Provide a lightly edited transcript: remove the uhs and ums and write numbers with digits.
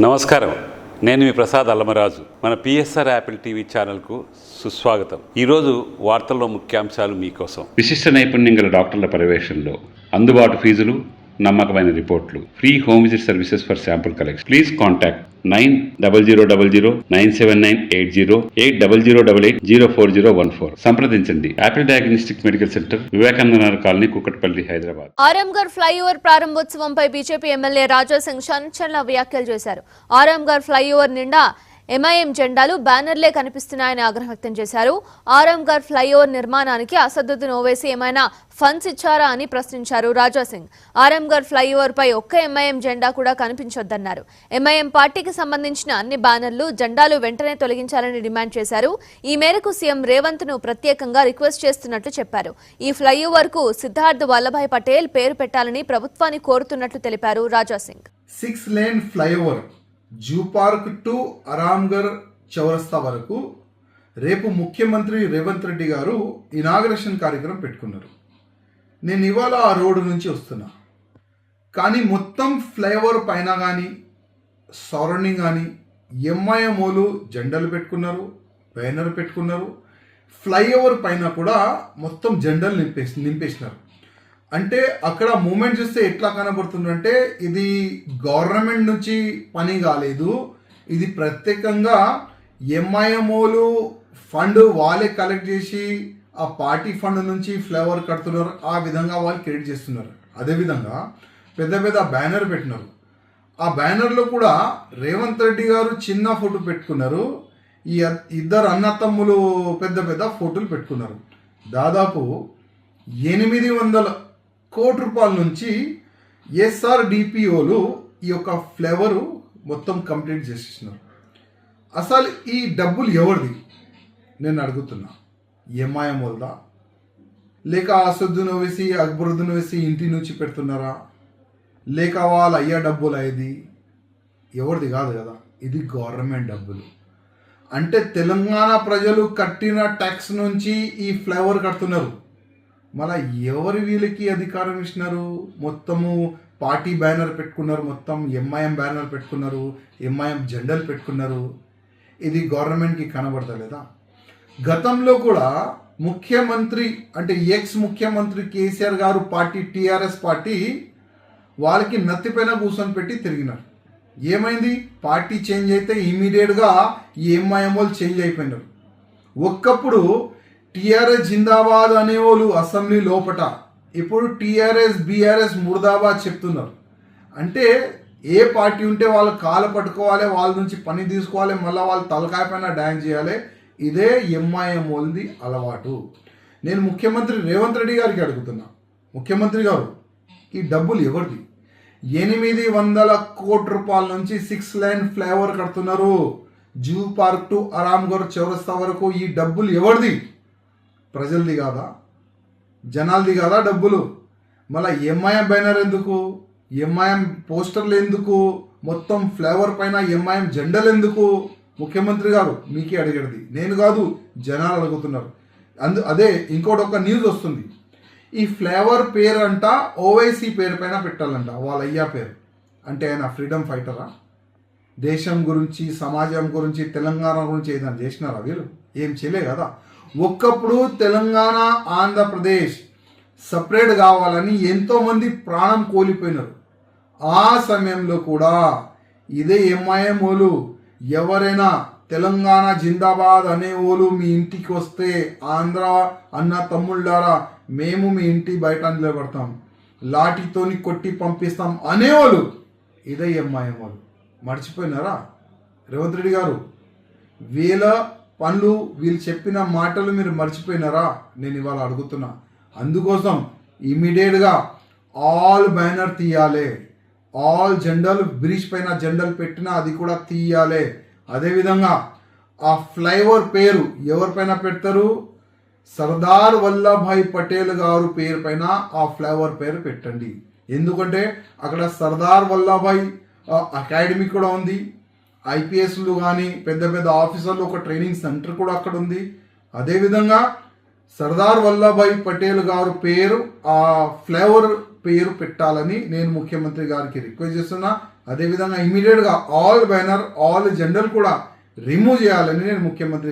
నమస్కారం, నేను మీ ప్రసాద్ అల్లమరాజు. మన పిఎస్ఆర్ యాపిల్ టీవీ ఛానల్కు సుస్వాగతం. ఈరోజు వార్తల్లో ముఖ్యాంశాలు మీకోసం. విశిష్ట నైపుణ్యం గల డాక్టర్ల పర్యవేక్షణలో అందుబాటు ఫీజులు, నమ్మకమైన రిపోర్ట్లు, free home visit services for sample collection. Please contact 9000097980 8008804014. సంప్రదించండి. Apple diagnostic medical centre, Vivekananda Nagar colony, Kukatpally, Hyderabad. Aramghar flyover ప్రారంభోత్సవంపై బీజేపీ ఎమ్మెల్యే రాజాసింగ్ సంచలన వ్యాఖ్యలు చేశారు. ఆరాంఘర్ ఫ్లైఓవర్ నిండా ఎంఐఎం జెండాలు, బ్యానర్లే కనిపిస్తున్నాయని ఆగ్రహం వ్యక్తం చేశారు. ఆరాంఘర్ ఫ్లైఓవర్ నిర్మాణానికి అసదుద్దీన్ ఓవైసీ ఏమైనా ఫండ్స్ ఇచ్చారా అని ప్రశ్నించారు రాజాసింగ్. ఆరాంఘర్ ఫ్లైఓవర్ పై ఒక్క ఎంఐఎం జెండా కూడా కనిపించొద్దన్నారు. ఎంఐఎం పార్టీకి సంబంధించిన అన్ని బ్యానర్లు, జెండాలు వెంటనే తొలగించాలని డిమాండ్ చేశారు. ఈ మేరకు సీఎం రేవంత్ ను ప్రత్యేకంగా రిక్వెస్ట్ చేస్తున్నట్లు చెప్పారు. ఈ ఫ్లైఓవర్ కు సిద్ధార్థ్ వల్లభాయ్ పటేల్ పేరు పెట్టాలని ప్రభుత్వాన్ని కోరుతున్నట్లు తెలిపారు Raja Singh. 6 lane flyover zoo park to Aramghar చౌరస్తా వరకు రేపు ముఖ్యమంత్రి రేవంత్ రెడ్డి గారు ఇనాగరేషన్ కార్యక్రమం పెట్టుకున్నారు. నేను ఇవాళ ఆ రోడ్డు నుంచి వస్తున్నా, కానీ మొత్తం ఫ్లైఓవర్ పైన కానీ సరౌండింగ్ కానీ ఎంఐఎంఓలు జెండాలు పెట్టుకున్నారు, బ్యానర్ పెట్టుకున్నారు. ఫ్లైఓవర్ పైన కూడా మొత్తం జెండాలు నింపేసినారు. అంటే అక్కడ మూమెంట్ చూస్తే ఎట్లా కనబడుతుందంటే ఇది గవర్నమెంట్ నుంచి పని కాలేదు, ఇది ప్రత్యేకంగా ఎంఐఎంఓలు ఫండ్ వాళ్ళే కలెక్ట్ చేసి ఆ పార్టీ ఫండ్ నుంచి ఫ్లైఓవర్ కడుతున్నారు. ఆ విధంగా వాళ్ళు క్రియేట్ చేస్తున్నారు. అదేవిధంగా పెద్ద పెద్ద బ్యానర్ పెట్టినారు. ఆ బ్యానర్లో కూడా రేవంత్ రెడ్డి గారు చిన్న ఫోటో పెట్టుకున్నారు. ఈ ఇద్దరు అన్నతమ్ములు పెద్ద పెద్ద ఫోటోలు పెట్టుకున్నారు. దాదాపు 800 కోట్ల రూపాయల నుంచి SRDPOలు ఈ యొక్క ఫ్లేవరు మొత్తం కంప్లీట్ చేసేసినారు. అసలు ఈ డబ్బులు ఎవరిది నేను అడుగుతున్నా? ఎంఐఎంఓల్దా, లేక అసదుద్దీన్ ఓవైసీ, అక్బరుద్దీన్ ఓవైసీ ఇంటి నుంచి పెడుతున్నారా, లేక వాళ్ళ అయ్యా డబ్బులు అయ్యేది? ఎవరిది కాదు కదా, ఇది గవర్నమెంట్ డబ్బులు. అంటే తెలంగాణ ప్రజలు కట్టిన ట్యాక్స్ నుంచి ఈ ఫ్లేవర్ కడుతున్నారు. మళ్ళీ ఎవరు వీళ్ళకి అధికారం ఇచ్చినారు? మొత్తము పార్టీ బ్యానర్ పెట్టుకున్నారు, మొత్తం ఎంఐఎం బ్యానర్ పెట్టుకున్నారు, ఎంఐఎం జెండాలు పెట్టుకున్నారు. ఇది గవర్నమెంట్కి కనబడతలేదా? గతంలో కూడా ముఖ్యమంత్రి అంటే ఎక్స్ ముఖ్యమంత్రి కేసీఆర్ గారు పార్టీ, టీఆర్ఎస్ పార్టీ వాళ్ళకి నత్తిపైన కూర్చొని పెట్టి తిరిగినారు. ఏమైంది? పార్టీ చేంజ్ అయితే ఇమీడియట్గా ఈ ఎంఐఎంఓలు చేంజ్ అయిపోయినారు. ఒక్కప్పుడు టీఆర్ఎస్ జిందాబాద్ అనేవాళ్ళు అసెంబ్లీ లోపట, ఇప్పుడు టీఆర్ఎస్ బీఆర్ఎస్ ముర్దాబాద్ చెప్తున్నారు. అంటే ఏ పార్టీ ఉంటే వాళ్ళు కాలు పట్టుకోవాలి, వాళ్ళ నుంచి పని తీసుకోవాలి, మళ్ళీ వాళ్ళు తలకాయ పైన డ్యాన్స్ చేయాలి. ఇదే ఎంఐఎంఓల్ది అలవాటు. నేను ముఖ్యమంత్రి రేవంత్ రెడ్డి గారికి అడుగుతున్నా, ముఖ్యమంత్రి గారు ఈ డబ్బులు ఎవరిది? 800 కోట్ల రూపాయల నుంచి 6 లైన్ ఫ్లైఓవర్ కడుతున్నారు. జూ పార్క్ టు ఆరాంఘర్ చౌరస్తా వరకు ఈ డబ్బులు ఎవరిది? ప్రజలది కాదా? జనాలది కాదా డబ్బులు? మళ్ళీ ఎంఐఎం బ్యానర్ ఎందుకు? ఎంఐఎం పోస్టర్లు ఎందుకు? మొత్తం ఫ్లేవర్ పైన ఎంఐఎం జెండాలు ఎందుకు? ముఖ్యమంత్రి గారు మీకే అడిగేది, నేను కాదు, జనాలు అడుగుతున్నారు. అదే ఇంకోటి ఒక న్యూస్ వస్తుంది. ఈ ఫ్లేవర్ పేరు అంట ఓవైసీ పేరు పైన పెట్టాలంట, వాళ్ళ అయ్యా పేరు. అంటే ఆయన ఫ్రీడమ్ ఫైటరా? దేశం గురించి, సమాజం గురించి, తెలంగాణ గురించి ఏదైనా చేసినారా వీళ్ళు? ఏం చేయలే కదా. ఒక్కప్పుడు తెలంగాణ, ఆంధ్రప్రదేశ్ సపరేట్ కావాలని ఎంతోమంది ప్రాణం కోల్పోయినారు. ఆ సమయంలో కూడా ఇదే ఎంఐఎంఓలు ఎవరైనా తెలంగాణ జిందాబాద్ అనేవాళ్ళు మీ ఇంటికి వస్తే, ఆంధ్ర అన్న తమ్ముళ్ళారా మేము మీ ఇంటి బయట నిలబడతాం, లాఠీతోని కొట్టి పంపిస్తాం అనేవాళ్ళు ఇదే ఎంఐఎంఓలు. మర్చిపోయినారా రేవంత్ రెడ్డి గారు? వీళ్ళ పనులు, వీళ్ళు చెప్పిన మాటలు మీరు మర్చిపోయినారా? నేను ఇవాళ అడుగుతున్నా. అందుకోసం ఇమీడియట్గా ఆల్ బ్యానర్ తీయాలి, ఆల్ జెండాలు, బ్రిడ్జ్ పైన జెండాలు పెట్టినా అది కూడా తీయాలి. అదేవిధంగా ఆ ఫ్లైఓవర్ పేరు ఎవరిపైన పెడతారు? సర్దార్ వల్లభాయ్ పటేల్ గారు పేరు పైన ఆ ఫ్లైఓవర్ పేరు పెట్టండి. ఎందుకంటే అక్కడ సర్దార్ వల్లభాయ్ అకాడమీ కూడా ఉంది, ఐపీఎస్లు కానీ పెద్ద పెద్ద ఆఫీసర్లు ఒక ట్రైనింగ్ సెంటర్ కూడా అక్కడ ఉంది. అదేవిధంగా సర్దార్ వల్లభాయ్ పటేల్ గారు పేరు ఆ ఫ్లైఓవర్ పేరు పెట్టాలని నేను ముఖ్యమంత్రి గారికి రిక్వెస్ట్ చేస్తున్నా. అదేవిధంగా ఇమీడియట్గా ఆల్ బ్యానర్ ఆల్ జెండాలు కూడా రిమూవ్ చేయాలని నేను ముఖ్యమంత్రి